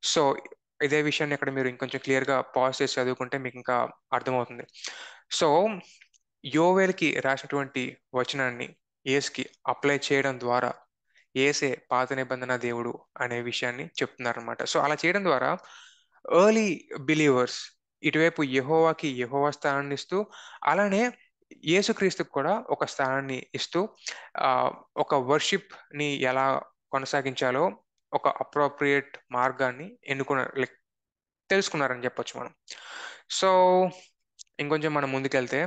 సో, ఇదే విషయాన్ని అక్కడ మీరు ఇంకొంచెం క్లియర్‌గా పాజ్ చేసి చదువుకుంటే మీకింకా అర్థమవుతుంది. సో, యోవేలుకి రాసినటువంటి వచనాన్ని యేసుకి అప్లై చేయడం ద్వారా యేసే పాత నిబంధన దేవుడు అనే విషయాన్ని చెప్తున్నారనమాట. సో, అలా చేయడం ద్వారా ఎర్లీ బిలీవర్స్ ఇటువైపు యెహోవాకి యెహోవా స్థానాన్నిస్తూ, అలానే యేసుక్రీస్తుకు కూడా ఒక స్థానాన్ని ఇస్తూ ఆహ్, ఒక వర్షిప్‌ని ఎలా కొనసాగించాలో ఒక అప్రోప్రియేట్ మార్గాన్ని ఎన్నుకున్నారు. లైక్ తెలుసుకున్నారని చెప్పొచ్చు మనం. సో, ఇంకొంచెం మనం ముందుకెళ్తే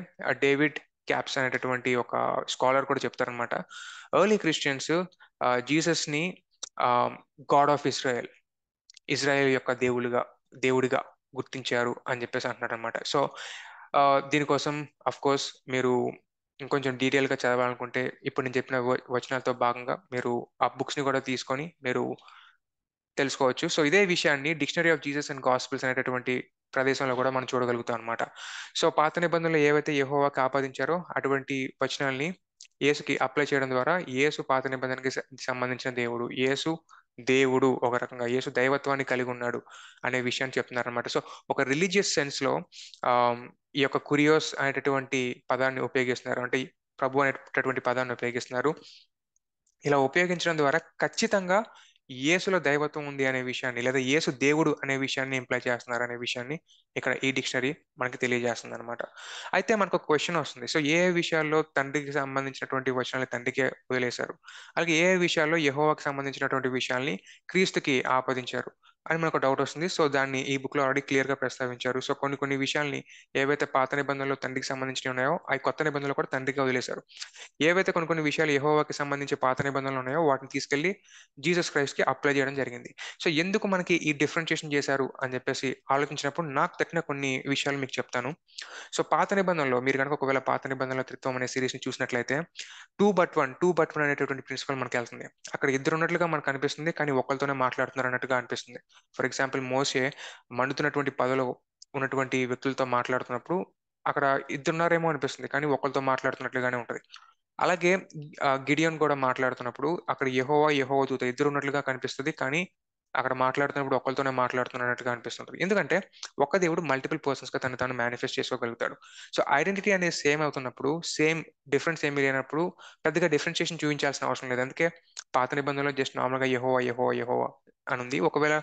డేవిడ్ క్యాప్స్ అనేటటువంటి ఒక స్కాలర్ కూడా చెప్తారనమాట. ఎర్లీ క్రిస్టియన్స్ జీసస్ని గాడ్ ఆఫ్ ఇజ్రాయెల్, ఇజ్రాయెల్ యొక్క దేవుడిగా గుర్తించారు అని చెప్పేసి అంటున్నారు అనమాట. సో దీనికోసం అఫ్ కోర్స్ మీరు ఇంకొంచెం డీటెయిల్గా చదవాలనుకుంటే ఇప్పుడు నేను చెప్పిన వచనాలతో భాగంగా మీరు ఆ బుక్స్ని కూడా తీసుకొని మీరు తెలుసుకోవచ్చు. సో ఇదే విషయాన్ని డిక్షనరీ ఆఫ్ జీసస్ అండ్ గాస్పిల్స్ అనేటటువంటి ప్రదేశంలో కూడా మనం చూడగలుగుతాం అనమాట. సో పాత నిబంధనలు ఏవైతే యెహోవాకి ఆపాదించారో అటువంటి వచనాల్ని యేసుకి అప్లై చేయడం ద్వారా యేసు పాత నిబంధనకి సంబంధించిన దేవుడు, యేసు దేవుడు, ఒక రకంగా యేసు దైవత్వాన్ని కలిగి ఉన్నాడు అనే విషయాన్ని చెప్తున్నారనమాట. సో ఒక రిలీజియస్ సెన్స్ లో ఆమ్, ఈ యొక్క కురియోస్ అనేటటువంటి పదాన్ని ఉపయోగిస్తున్నారు, అంటే ప్రభు అనేటటువంటి పదాన్ని ఉపయోగిస్తున్నారు. ఇలా ఉపయోగించడం ద్వారా ఖచ్చితంగా యేసులో దైవత్వం ఉంది అనే విషయాన్ని, లేదా యేసు దేవుడు అనే విషయాన్ని ఇంప్లై చేస్తున్నారు అనే విషయాన్ని ఇక్కడ ఈ డిక్షనరీ మనకి తెలియజేస్తుంది అనమాట. అయితే మనకు ఒక క్వశ్చన్ వస్తుంది. సో ఏ విషయాల్లో తండ్రికి సంబంధించినటువంటి వచనాలు తండ్రికే వదిలేశారు, అలాగే ఏ విషయాల్లో యెహోవాకి సంబంధించినటువంటి విషయాల్ని క్రీస్తుకి ఆపాదించారు అని మనకు డౌట్ వస్తుంది. సో దాన్ని ఈ బుక్ లో ఆల్రెడీ క్లియర్ గా ప్రస్తావించారు. సో కొన్ని విషయాల్ని ఏవైతే పాత నిబంధనలో తండ్రికి సంబంధించినవి ఉన్నాయో అవి కొత్త నిబంధనలు కూడా తండ్రికి వదిలేశారు. ఏవైతే కొన్ని విషయాలు యెహోవాకి సంబంధించి పాత నిబంధనలు ఉన్నాయో వాటిని తీసుకెళ్లి జీసస్ క్రైస్ట్ కి అప్లై చేయడం జరిగింది. సో ఎందుకు మనకి ఈ డిఫరెన్షియేషన్ చేశారు అని చెప్పేసి ఆలోచించినప్పుడు నాకు తట్టిన కొన్ని విషయాలు మీకు చెప్తాను. సో పాత నిబంధనలో మీరు కనుక ఒకవేళ పాత నిబంధనల త్రిత్వం అనే సిరీస్ ని చూసినట్లయితే టూ బట్ వన్ అనేటటువంటి ప్రిన్సిపల్ మనకి వెళ్తుంది. అక్కడ ఇద్దరు ఉన్నట్లుగా మనకు అనిపిస్తుంది, కానీ ఒకరితోనే మాట్లాడుతున్నారు అన్నట్టుగా అనిపిస్తుంది. ఫర్ ఎగ్జాంపుల్ మోసే మండుతున్నటువంటి పదలో ఉన్నటువంటి వ్యక్తులతో మాట్లాడుతున్నప్పుడు అక్కడ ఇద్దరున్నారేమో అనిపిస్తుంది, కానీ ఒకరితో మాట్లాడుతున్నట్లుగానే ఉంటుంది. అలాగే గిడియోన్ కూడా మాట్లాడుతున్నప్పుడు అక్కడ యెహోవా దూత ఇద్దరు ఉన్నట్లుగా కనిపిస్తుంది, కానీ అక్కడ మాట్లాడుతున్నప్పుడు ఒకరితోనే మాట్లాడుతున్నట్టుగా అనిపిస్తుంటుంది. ఎందుకంటే ఒక్క దేవుడు మల్టిపుల్ పర్సన్స్ గా తను తాను మేనిఫెస్ట్ చేసుకోగలుగుతాడు. సో ఐడెంటిటీ అనేది సేమ్ అవుతున్నప్పుడు, డిఫరెన్స్ ఏమీ లేనప్పుడు పెద్దగా డిఫరెన్షియేషన్ చూపించాల్సిన అవసరం లేదు. అందుకే పాత నిబంధనలో జస్ట్ నార్మల్ గా యెహోవా అని ఉంది. ఒకవేళ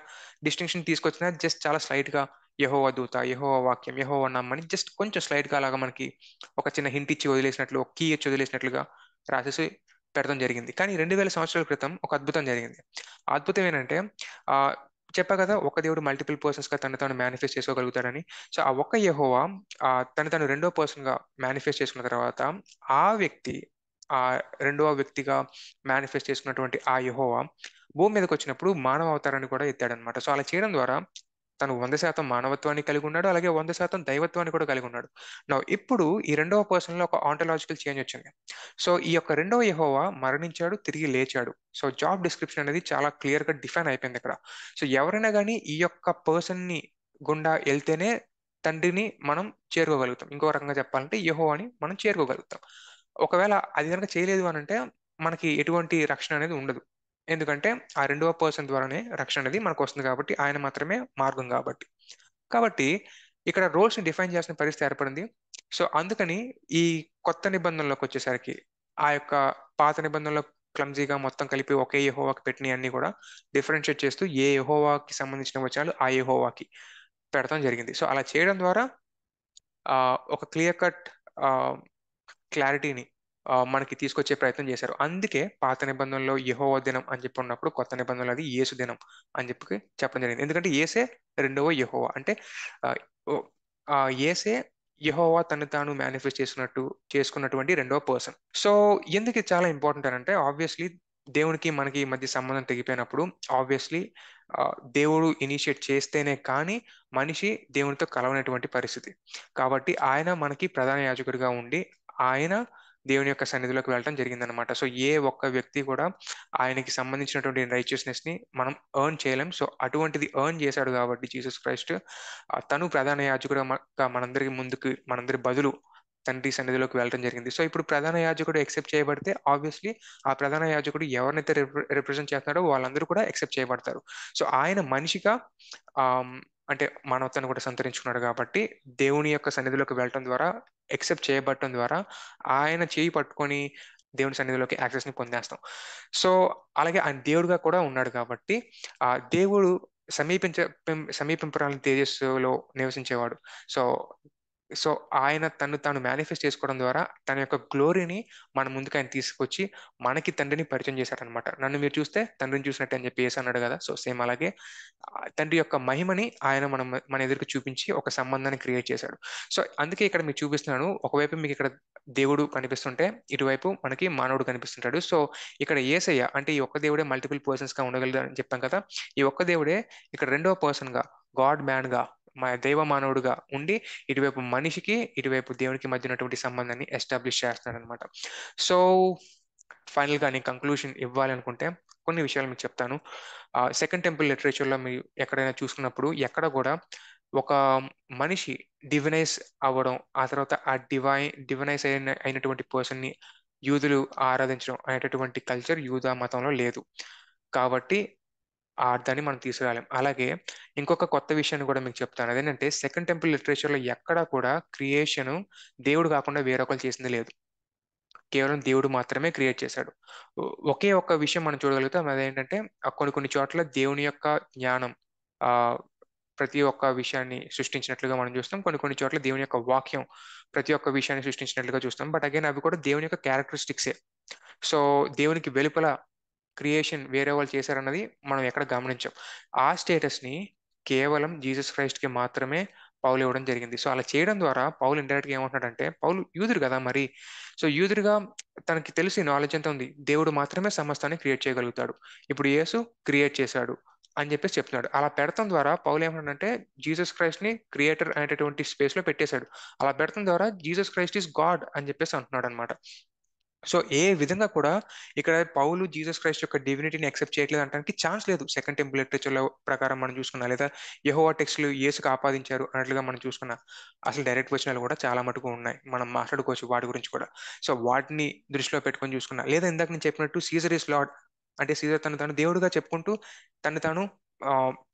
డిస్టింక్షన్ తీసుకొచ్చినా జస్ట్ చాలా స్లైట్ గా యెహోవా దూత, యెహోవా వాక్యం, యెహోవా నమ్మని జస్ట్ కొంచెం స్లైట్ గా అలాగా మనకి ఒక చిన్న హింట్ ఇచ్చి వదిలేసినట్లు, ఒక కీ ఇచ్చి వదిలేసినట్లుగా రాసేసి పెడతాం జరిగింది. కానీ 2000 సంవత్సరాల క్రితం ఒక అద్భుతం జరిగింది. ఆ అద్భుతం ఏంటంటే ఆ చెప్పా కదా, ఒక దేవుడు మల్టిపుల్ పర్సన్స్ గా తను తాను మేనిఫెస్ట్ చేసుకోగలుగుతాడని. సో ఆ ఒక్క యెహోవా తను తను రెండో పర్సన్ గా మేనిఫెస్ట్ చేసుకున్న తర్వాత ఆ వ్యక్తి ఆ రెండవ వ్యక్తిగా మేనిఫెస్ట్ చేసుకున్నటువంటి ఆ యెహోవా భూమి మీదకి వచ్చినప్పుడు మానవ అవతారాన్ని కూడా ఎత్తాడనమాట. సో అలా చేయడం ద్వారా తను 100% మానవత్వాన్ని కలిగి ఉన్నాడు, అలాగే 100% దైవత్వాన్ని కూడా కలిగి ఉన్నాడు. ఇప్పుడు ఈ రెండవ పర్సన్ లో ఒక ఆంటలాజికల్ చేంజ్ వచ్చింది. సో ఈ యొక్క రెండవ యెహోవా మరణించాడు, తిరిగి లేచాడు. సో జాబ్ డిస్క్రిప్షన్ అనేది చాలా క్లియర్ గా డిఫైన్ అయిపోయింది ఇక్కడ. సో ఎవరైనా కానీ ఈ యొక్క పర్సన్ ని గుండా వెళ్తేనే తండ్రిని మనం చేరుకోగలుగుతాం. ఇంకో రకంగా చెప్పాలంటే యెహోవాని మనం చేరుకోగలుగుతాం. ఒకవేళ అది కనుక చేయలేదు అని అంటే మనకి ఎటువంటి రక్షణ అనేది ఉండదు. ఎందుకంటే ఆ రెండవ పర్సన్ ద్వారానే రక్షణ అనేది మనకు వస్తుంది, కాబట్టి ఆయన మాత్రమే మార్గం కాబట్టి. కాబట్టి ఇక్కడ రోల్స్ ని డిఫైన్ చేసిన పరిస్థితి ఏర్పడింది. సో అందుకని ఈ కొత్త నిబంధనలోకి వచ్చేసరికి ఆ యొక్క పాత నిబంధనలో క్లమ్జీగా మొత్తం కలిపి ఒకే యెహోవాకి పెట్టినవి అన్ని కూడా డిఫరెన్షియేట్ చేస్తూ ఏ యెహోవాకి సంబంధించిన వచనాలు ఆ యెహోవాకి పెడతాం జరిగింది. సో అలా చేయడం ద్వారా ఒక క్లియర్ కట్ క్లారిటీని మనకి తీసుకొచ్చే ప్రయత్నం చేశారు. అందుకే పాత నిబంధనలో యెహోవా దినం అని చెప్పి ఉన్నప్పుడు కొత్త నిబంధనలో అది యేసు దినం అని చెప్పి చెప్పడం జరిగింది. ఎందుకంటే యేసే రెండవ యెహోవా, అంటే ఆ, ఓ, యేసే యెహోవా తను తాను మేనిఫెస్ట్ చేసుకున్నటువంటి రెండవ పర్సన్. సో ఎందుకు ఇది చాలా ఇంపార్టెంట్ అని అంటే ఆబ్వియస్లీ దేవునికి మనకి ఈ మధ్య సంబంధం తెగిపోయినప్పుడు ఆబ్వియస్లీ దేవుడు ఇనిషియేట్ చేస్తేనే కానీ మనిషి దేవునితో కలవనటువంటి పరిస్థితి. కాబట్టి ఆయన మనకి ప్రధాన యాజకుడిగా ఉండి ఆయన దేవుని యొక్క సన్నిధిలోకి వెళ్ళడం జరిగిందనమాట. సో ఏ ఒక్క వ్యక్తి కూడా ఆయనకి సంబంధించినటువంటి రైచియస్నెస్ ని మనం ఎర్న్ చేయలేం. సో అటువంటిది ఎర్న్ చేశాడు కాబట్టి జీసస్ క్రైస్ట్ తను ప్రధాన యాజకుడుగా మనందరి బదులు తండ్రి సన్నిధిలోకి వెళ్ళడం జరిగింది. సో ఇప్పుడు ప్రధాన యాజకుడు ఎక్సెప్ట్ చేయబడితే ఆబ్వియస్లీ ఆ ప్రధాన యాజకుడు ఎవరినైతే రిప్రజెంట్ చేస్తున్నాడో వాళ్ళందరూ కూడా ఎక్సెప్ట్ చేయబడతారు. సో ఆయన మనిషిగా ఆమ్, అంటే మానవతను కూడా సంతరించుకున్నాడు కాబట్టి దేవుని యొక్క సన్నిధిలోకి వెళ్ళటం ద్వారా, ఎక్సెప్ట్ చేయబడటం ద్వారా ఆయన చేయి పట్టుకొని దేవుని సన్నిధిలోకి యాక్సెస్ ని పొందేస్తాం. సో అలాగే ఆయన దేవుడుగా కూడా ఉన్నాడు కాబట్టి ఆ దేవుడు సమీపించ సమీపింపరాని తేజస్సులో నివసించేవాడు. సో సో, ఆయన తన్ను తాను మేనిఫెస్ట్ చేసుకోవడం ద్వారా తన యొక్క గ్లోరీని మన ముందుకు ఆయన తీసుకొచ్చి, మనకి తండ్రిని పరిచయం చేశాడనమాట. "నన్ను మీరు చూస్తే తండ్రిని చూసినట్టే" అని చెప్పి యేసు అన్నాడు గదా! సో, సేమ్ అలాగే తండ్రి యొక్క మహిమని ఆయన మన ఎదురుగా చూపించి ఒక సంబంధాన్ని క్రియేట్ చేశాడు. సో, అందుకే ఇక్కడ మీకు చూపిస్తున్నాను. ఒకవైపు మీకిక్కడ దేవుడు కనిపిస్తుంటే, ఇటువైపు మనకి మానవుడు కనిపిస్తుంటాడు. సో, ఇక్కడ యేసయ్య అంటే ఈ ఒక్క దేవుడే మల్టిపుల్ పర్సన్స్‌గా ఉండగలడు అని చెప్పాం కదా! ఈ ఒక్క దేవుడే ఇక్కడ రెండవ పర్సన్‌గా గాడ్ మ్యాన్‌గా దైవ మానవుడుగా ఉండి ఇటువైపు మనిషికి, ఇటువైపు దేవునికి మధ్య ఉన్నటువంటి సంబంధాన్ని ఎస్టాబ్లిష్ చేస్తున్నాడనమాట. సో, ఫైనల్‌గా నేను కంక్లూషన్ ఇవ్వాలనుకుంటే కొన్ని విషయాలు మీకు చెప్తాను. సెకండ్ టెంపుల్ లిటరేచర్‌లో మీరు ఎక్కడైనా చూసుకున్నప్పుడు ఎక్కడ గూడా ఒక మనిషి డివినైజ్ అవ్వడం, ఆ తర్వాత ఆ డివినైజ్ అయినటువంటి పర్సన్‌ని యూదులు ఆరాధించడం అనేటటువంటి కల్చర్ యూదా మతంలో లేదు. కాబట్టి ఆ అర్థాన్ని మనం తీసుకురాలేం. అలాగే ఇంకొక కొత్త విషయాన్ని గూడా మీకు చెప్తాను. అదేంటంటే సెకండ్ టెంపుల్ లిటరేచర్‌లో ఎక్కడా కూడా క్రియేషను దేవుడు కాకుండా వేరొకళ్ళు చేసింది లేదు. కేవలం దేవుడు మాత్రమే క్రియేట్ చేశాడు. ఒకే ఒక్క విషయం మనం చూడగలుగుతాం. అదేంటంటే కొన్ని కొన్ని చోట్ల దేవుని యొక్క జ్ఞానం ఆహ్, ప్రతి ఒక్క విషయాన్ని సృష్టించినట్లుగా మనం చూస్తాం. కొన్ని కొన్ని చోట్ల దేవుని యొక్క వాక్యం ప్రతి ఒక్క విషయాన్ని సృష్టించినట్లుగా చూస్తాం. బట్ అగైన్ అవి కూడా దేవుని యొక్క క్యారెక్టరిస్టిక్సే. సో, దేవునికి వెలుపల క్రియేషన్ వేరే వాళ్ళు చేశారన్నది మనం ఎక్కడ గమనించం. ఆ స్టేటస్‌ని కేవలం జీసస్ క్రైస్ట్‌కి మాత్రమే పౌలు ఇవ్వడం జరిగింది. సో, అలా చేయడం ద్వారా పౌలు ఇండైరెక్ట్‌గా ఏమంటున్నాడంటే, పౌలు యూదుడు గదా మరి. సో, యూదుడుగా తనకి తెలిసి నాలెడ్జ్ అంతా ఉంది. దేవుడు మాత్రమే సమస్తాన్ని క్రియేట్ చేయగలుగుతాడు. ఇప్పుడు యేసు క్రియేట్ చేశాడు అని జెప్పేసి చెప్తున్నాడు. అలా పెడతం ద్వారా పౌలు ఏమంటున్నాడంటే, జీసస్ క్రైస్ట్‌ని క్రియేటర్ అనేటటువంటి స్పేస్‌లో పెట్టేసాడు. అలా పెడతం ద్వారా జీసస్ క్రైస్ట్ ఈస్ గాడ్ అని జెప్పేసి అంటున్నాడనమాట. సో, ఏ విధంగా కూడా ఇక్కడ పౌలు జీసస్ క్రైస్ట్ యొక్క డివినిటీని యాక్సెప్ట్ చేయట్లేదు అనటానికి ఛాన్స్ లేదు. సెకండ్ టెంపుల్ లిటరేచర్‌లో ప్రకారం మనం చూసుకున్నా, లేదా యెహోవా టెక్స్ట్‌లు యేసుకి ఆపాదించారు అన్నట్లుగా మనం చూసుకున్నా, అసలు డైరెక్ట్ వచనాలు కూడా చాలా మటుకు ఉన్నాయి. మనం మాట్లాడుకోవచ్చు వాటి గురించి కూడా. సో, వాటిని దృష్టిలో పెట్టుకొని చూసుకున్నా, లేదా ఇందాక నేను చెప్పినట్టు సీజర్ ఈస్ లార్డ్ అంటే సీజర్ తను తాను దేవుడుగా చెప్పుకుంటూ తను తాను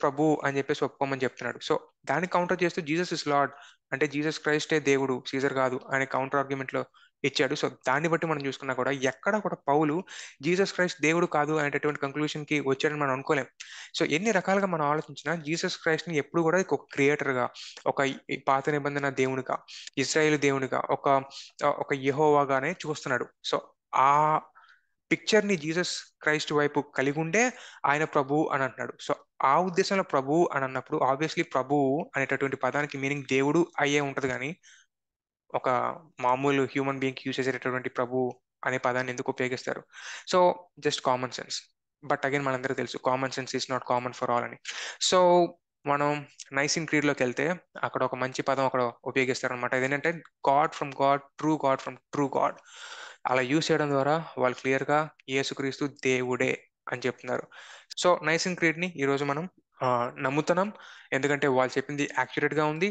ప్రభువు అని చెప్పేసి ఒప్పుకోమని చెప్తున్నాడు. సో, దాన్ని కౌంటర్ చేస్తూ జీసస్ ఈస్ లార్డ్ అంటే జీసస్ క్రైస్టే దేవుడు, సీజర్ కాదు అనే కౌంటర్ ఆర్గ్యుమెంట్‌లో ఇచ్చాడు. సో, దాన్ని బట్టి మనం చూసుకున్నా కూడా ఎక్కడ కూడా పౌలు జీసస్ క్రైస్ట్ దేవుడు కాదు అనేటటువంటి కంక్లూషన్‌కి వచ్చాడని మనం అనుకోలేం. సో, ఎన్ని రకాలుగా మనం ఆలోచించినా జీసస్ క్రైస్ట్‌ని ఎప్పుడు కూడా ఒక క్రియేటర్‌గా, ఒక ఈ పాత నిబంధన దేవునిగా, ఇశ్రాయేలు దేవునిగా, ఒక యెహోవాగానే చూస్తున్నాడు. సో, ఆ పిక్చర్‌ని జీసస్ క్రైస్ట్ వైపు కలిగుండే ఆయన ప్రభువు అని అంటున్నాడు. సో, ఆ ఉద్దేశంలో ప్రభువు అని అన్నప్పుడు ఆబ్వియస్‌లీ ప్రభువు అనేటటువంటి పదానికి మీనింగ్ దేవుడు అయ్యే ఉంటది గాని ఒక మామూలు హ్యూమన్ బీయింగ్‌కి యూజ్ చేసేటటువంటి ప్రభువు అనే పదాన్ని ఎందుకు ఉపయోగిస్తారు? So, just common sense. But again మనందరికి తెలుసు common sense is not common for all అని. సో, మనం నైసిన్ క్రీడ్‌లోకెళ్తే అక్కడ ఒక మంచి పదం అక్కడ ఉపయోగిస్తారనమాట. అదేంటంటే గాడ్ ఫ్రమ్ ట్రూ గాడ్. అలా యూజ్ చేయడం ద్వారా వాళ్ళు క్లియర్‌గా యేసుక్రీస్తు దేవుడే అని చెప్తున్నారు. సో, నైసిన్ క్రీడ్‌ని ఈరోజు మనం నమ్ముతున్నాం. ఎందుకంటే వాళ్ళు చెప్పింది యాక్యురేట్‌గా ఉంది.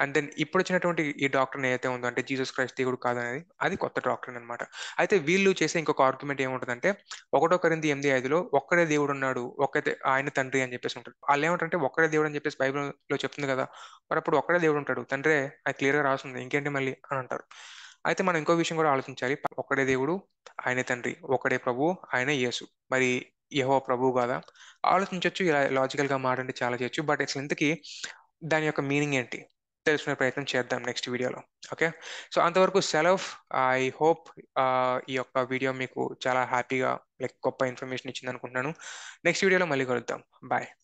అండ్ దెన్ ఇప్పుడొచ్చినటువంటి ఈ డాక్ట్రిన్ ఏదైతే ఉందో అంటే జీసస్ క్రైస్ట్ దేవుడు కాదనేది అది కొత్త డాక్ట్రిన్ అన్నమాట. అయితే వీళ్ళు చేసే ఇంకొక ఆర్గ్యుమెంట్ ఏముంటదంటే 1 కొరింథీ 8:5లో ఒక్కడే దేవుడున్నాడు. ఒక్కతే ఆయన తండ్రి అని చెప్పేసి ఉంటది. ఆళ్ళేమంటారంటే ఒక్కడే దేవుడు అని చెప్పేసి బైబిల్‌లో చెప్తుంది కదా! మరప్పుడు ఒక్కడే దేవుడుంటాడు. తండ్రే అది క్లియర్‌గా రాసుంది. ఇంకేంటి మళ్ళీ అని అంటారు. అయితే మనం ఇంకో విషయం కూడా ఆలోచించాలి. ఒక్కడే దేవుడు, ఆయనే తండ్రి. ఒక్కడే ప్రభువు, ఆయనే యేసు. మరి యెహోవా ప్రభువు కాదా? ఆలోచించొచ్చు. ఇలా లాజికల్‌గా మాట్లాడి చాలా చేయొచ్చు. బట్ అసలు ఇంతకీ దాని యొక్క మీనింగ్ ఏంటి? తెలుసుకునే ప్రయత్నం చేద్దాం నెక్స్ట్ వీడియోలో. ఓకే. సో, అంతవరకు సెలవు. ఐ హోప్ ఈ యొక్క వీడియో మీకు చాలా హ్యాపీగా లైక్ గొప్ప ఇన్ఫర్మేషన్ ఇచ్చిందనుకుంటున్నాను. నెక్స్ట్ వీడియోలో మళ్ళీ కలుద్దాం. బాయ్.